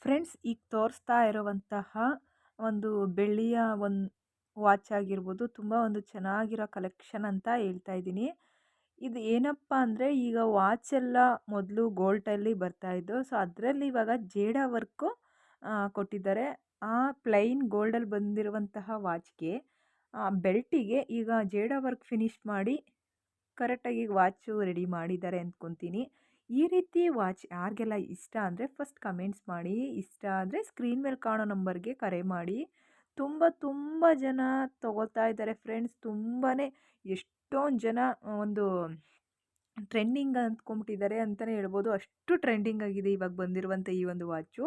Friends, ಈಗ ತೋರಿಸ್ತಾ ಇರುವಂತಹ ಒಂದು ಬೆಳ್ಳಿಯ ವಾಚ್ ಆಗಿರ್ಬೋದು. ತುಂಬ ಒಂದು ಚೆನ್ನಾಗಿರೋ ಕಲೆಕ್ಷನ್ ಅಂತ ಹೇಳ್ತಾ ಇದ್ದೀನಿ. ಇದು ಏನಪ್ಪ ಅಂದರೆ, ಈಗ ವಾಚ್ ಎಲ್ಲ ಮೊದಲು ಗೋಲ್ಡಲ್ಲಿ ಬರ್ತಾ ಇದ್ದು, ಸೊ ಅದರಲ್ಲಿ ಇವಾಗ ಜೇಡ ವರ್ಕು ಕೊಟ್ಟಿದ್ದಾರೆ. ಆ ಪ್ಲೈನ್ ಗೋಲ್ಡಲ್ಲಿ ಬಂದಿರುವಂತಹ ವಾಚ್ಗೆ ಬೆಲ್ಟಿಗೆ ಈಗ ಜೇಡ ವರ್ಕ್ ಫಿನಿಶ್ ಮಾಡಿ ಕರೆಕ್ಟಾಗಿ ವಾಚು ರೆಡಿ ಮಾಡಿದ್ದಾರೆ ಅಂದ್ಕೊತೀನಿ. ಈ ರೀತಿ ವಾಚ್ ಯಾರಿಗೆಲ್ಲ ಇಷ್ಟ ಅಂದರೆ ಫಸ್ಟ್ ಕಮೆಂಟ್ಸ್ ಮಾಡಿ. ಇಷ್ಟ ಆದರೆ ಸ್ಕ್ರೀನ್ ಮೇಲೆ ಕಾಣೋ ನಂಬರ್ಗೆ ಕರೆ ಮಾಡಿ. ತುಂಬ ತುಂಬ ಜನ ತಗೋತಾ ಇದ್ದಾರೆ ಫ್ರೆಂಡ್ಸ್. ತುಂಬಾ ಎಷ್ಟೊಂದು ಜನ ಒಂದು ಟ್ರೆಂಡಿಂಗ್ ಅಂದ್ಕೊಂಬಿಟ್ಟಿದ್ದಾರೆ ಅಂತಲೇ ಹೇಳ್ಬೋದು. ಅಷ್ಟು ಟ್ರೆಂಡಿಂಗ್ ಆಗಿದೆ ಇವಾಗ ಬಂದಿರುವಂಥ ಈ ಒಂದು ವಾಚು.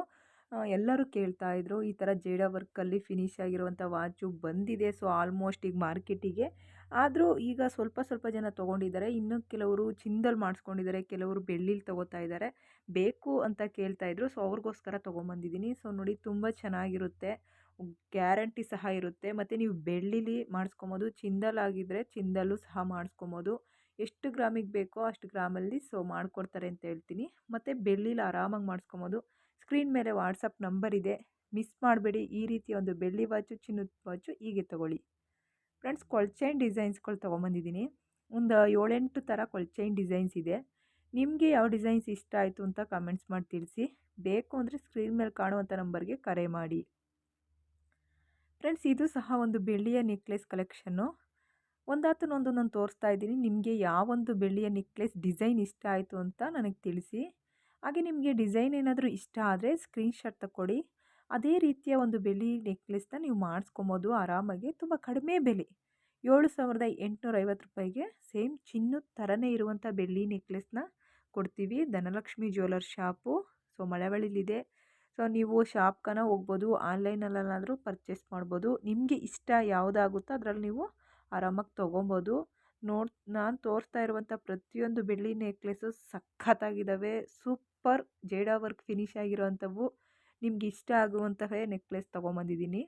ಎಲ್ಲರೂ ಕೇಳ್ತಾ ಇದ್ರು, ಈ ಥರ ಜೇಡ ವರ್ಕಲ್ಲಿ ಫಿನಿಶ್ ಆಗಿರುವಂಥ ವಾಚು ಬಂದಿದೆ. ಸೊ ಆಲ್ಮೋಸ್ಟ್ ಈಗ ಮಾರ್ಕೆಟಿಗೆ ಆದರೂ ಈಗ ಸ್ವಲ್ಪ ಸ್ವಲ್ಪ ಜನ ತೊಗೊಂಡಿದ್ದಾರೆ. ಇನ್ನು ಕೆಲವರು ಚಿನ್ನದಲ್ಲಿ ಮಾಡಿಸ್ಕೊಂಡಿದ್ದಾರೆ, ಕೆಲವರು ಬೆಳ್ಳಿಲಿ ತೊಗೋತಾ ಇದ್ದಾರೆ. ಬೇಕು ಅಂತ ಕೇಳ್ತಾ ಇದ್ರು, ಸೊ ಅವ್ರಿಗೋಸ್ಕರ ತೊಗೊಂಬಂದಿದ್ದೀನಿ. ಸೊ ನೋಡಿ, ತುಂಬ ಚೆನ್ನಾಗಿರುತ್ತೆ, ಗ್ಯಾರಂಟಿ ಸಹ ಇರುತ್ತೆ. ಮತ್ತು ನೀವು ಬೆಳ್ಳಿಲಿ ಮಾಡಿಸ್ಕೊಬೋದು, ಚಿನ್ನದಲ್ಲಾಗಿದ್ದರೆ ಚಿನ್ನದಲ್ಲೂ ಸಹ ಮಾಡಿಸ್ಕೊಬೋದು. ಎಷ್ಟು ಗ್ರಾಮಿಗೆ ಬೇಕೋ ಅಷ್ಟು ಗ್ರಾಮಲ್ಲಿ ಸೊ ಮಾಡಿಕೊಡ್ತಾರೆ ಅಂತ ಹೇಳ್ತೀನಿ. ಮತ್ತು ಬೆಳ್ಳಿಲಿ ಆರಾಮಾಗಿ ಮಾಡಿಸ್ಕೊಬೋದು. ಸ್ಕ್ರೀನ್ ಮೇಲೆ ವಾಟ್ಸಪ್ ನಂಬರ್ ಇದೆ, ಮಿಸ್ ಮಾಡಬೇಡಿ. ಈ ರೀತಿಯ ಒಂದು ಬೆಳ್ಳಿ ವಾಚು, ಚಿನ್ನದ ವಾಚು ಹೀಗೆ ತೊಗೊಳ್ಳಿ. ಫ್ರೆಂಡ್ಸ್, ಕೊಳ್ಚೈನ್ ಡಿಸೈನ್ಸ್ಗಳು ತೊಗೊಂಬಂದಿದ್ದೀನಿ. ಒಂದು 7-8 ಥರ ಕೊಳ್ಚೈನ್ ಡಿಸೈನ್ಸ್ ಇದೆ. ನಿಮಗೆ ಯಾವ ಡಿಸೈನ್ಸ್ ಇಷ್ಟ ಆಯಿತು ಅಂತ ಕಮೆಂಟ್ಸ್ ಮಾಡಿ ತಿಳಿಸಿ. ಬೇಕು ಅಂದರೆ ಸ್ಕ್ರೀನ್ ಮೇಲೆ ಕಾಣುವಂಥ ನಂಬರ್ಗೆ ಕರೆ ಮಾಡಿ. ಫ್ರೆಂಡ್ಸ್, ಇದು ಸಹ ಒಂದು ಬೆಳ್ಳಿಯ ನೆಕ್ಲೆಸ್ ಕಲೆಕ್ಷನ್ನು. ಒಂದೊಂದು ನಾನು ತೋರಿಸ್ತಾ ಇದ್ದೀನಿ. ನಿಮಗೆ ಯಾವೊಂದು ಬೆಳ್ಳಿಯ ನೆಕ್ಲೆಸ್ ಡಿಸೈನ್ ಇಷ್ಟ ಆಯಿತು ಅಂತ ನನಗೆ ತಿಳಿಸಿ. ಹಾಗೆ ನಿಮಗೆ ಡಿಸೈನ್ ಏನಾದರೂ ಇಷ್ಟ ಆದರೆ ಸ್ಕ್ರೀನ್ಶಾಟ್ ತಗೊಳ್ಳಿ. ಅದೇ ರೀತಿಯ ಒಂದು ಬೆಳ್ಳಿ ನೆಕ್ಲೆಸ್ನ ನೀವು ಮಾಡಿಸ್ಕೊಬೋದು ಆರಾಮಾಗಿ. ತುಂಬ ಕಡಿಮೆ ಬೆಲೆ, 7,850 ರೂಪಾಯಿಗೆ ಸೇಮ್ ಚಿನ್ನದ ಥರನೇ ಇರುವಂಥ ಬೆಳ್ಳಿ ನೆಕ್ಲೆಸ್ನ ಕೊಡ್ತೀವಿ. ಧನಲಕ್ಷ್ಮಿ ಜ್ಯುವೆಲರ್ಸ್ ಶಾಪು, ಸೊ ಮಳವಳ್ಳಿಲಿದೆ. ಸೊ ನೀವು ಶಾಪ್ಗನ ಹೋಗ್ಬೋದು, ಆನ್ಲೈನಲ್ಲಾದರೂ ಪರ್ಚೇಸ್ ಮಾಡ್ಬೋದು. ನಿಮಗೆ ಇಷ್ಟ ಯಾವುದಾಗುತ್ತೋ ಅದರಲ್ಲಿ ನೀವು ಆರಾಮಾಗಿ ತೊಗೊಬೋದು. ನಾನು ತೋರಿಸ್ತಾ ಇರುವಂಥ ಪ್ರತಿಯೊಂದು ಬೆಳ್ಳಿ ನೆಕ್ಲೆಸ್ಸು ಸಖತ್ತಾಗಿದ್ದಾವೆ. ಸೂಪರ್ ಜೇಡ ವರ್ಕ್ ಫಿನಿಶ್ ಆಗಿರೋವಂಥವು. ನಿಮ್ಗೆ ಇಷ್ಟ ಆಗುವಂತಹ ನೆಕ್ಲೆಸ್ ತೊಗೊಂಬಂದಿದ್ದೀನಿ.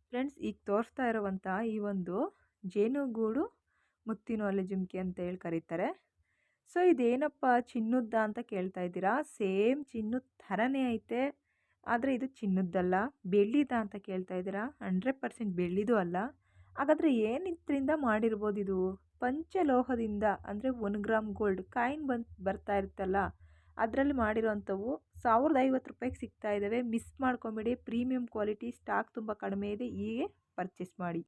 ಫ್ರೆಂಡ್ಸ್, ಈಗ ತೋರಿಸ್ತಾ ಇರುವಂಥ ಈ ಒಂದು ಜೇನುಗೂಡು ಮುತ್ತಿನೊಲೆ ಜುಮ್ಕಿ ಅಂತ ಹೇಳಿ ಕರೀತಾರೆ. ಸೊ ಇದೇನಪ್ಪ ಚಿನ್ನದ ಅಂತ ಕೇಳ್ತಾ ಇದ್ದೀರಾ? ಸೇಮ್ ಚಿನ್ನದ ಥರನೇ ಐತೆ, ಆದರೆ ಇದು ಚಿನ್ನದ್ದಲ್ಲ, ಬೆಳ್ಳಿದ ಅಂತ ಕೇಳ್ತಾ ಇದ್ದೀರಾ? 100% ಬೆಳ್ಳಿದು ಅಲ್ಲ. ಹಾಗಾದರೆ ಏನಿದ್ರಿಂದ ಮಾಡಿರ್ಬೋದು ಇದು? ಪಂಚಲೋಹದಿಂದ, ಅಂದರೆ 1 ಗ್ರಾಮ್ ಗೋಲ್ಡ್ ಕಾಯಿನ್ ಬರ್ತಾ ಇರುತ್ತಲ್ಲ, ಅದರಲ್ಲಿ ಮಾಡಿರೋವಂಥವು 1,050 ರೂಪಾಯಿಗೆ ಸಿಗ್ತಾ ಇದ್ದಾವೆ. ಮಿಸ್ ಮಾಡ್ಕೊಂಬೇಡಿ. ಪ್ರೀಮಿಯಂ ಕ್ವಾಲಿಟಿ, ಸ್ಟಾಕ್ ತುಂಬ ಕಡಿಮೆ ಇದೆ. ಹೀಗೆ ಪರ್ಚೇಸ್ ಮಾಡಿ.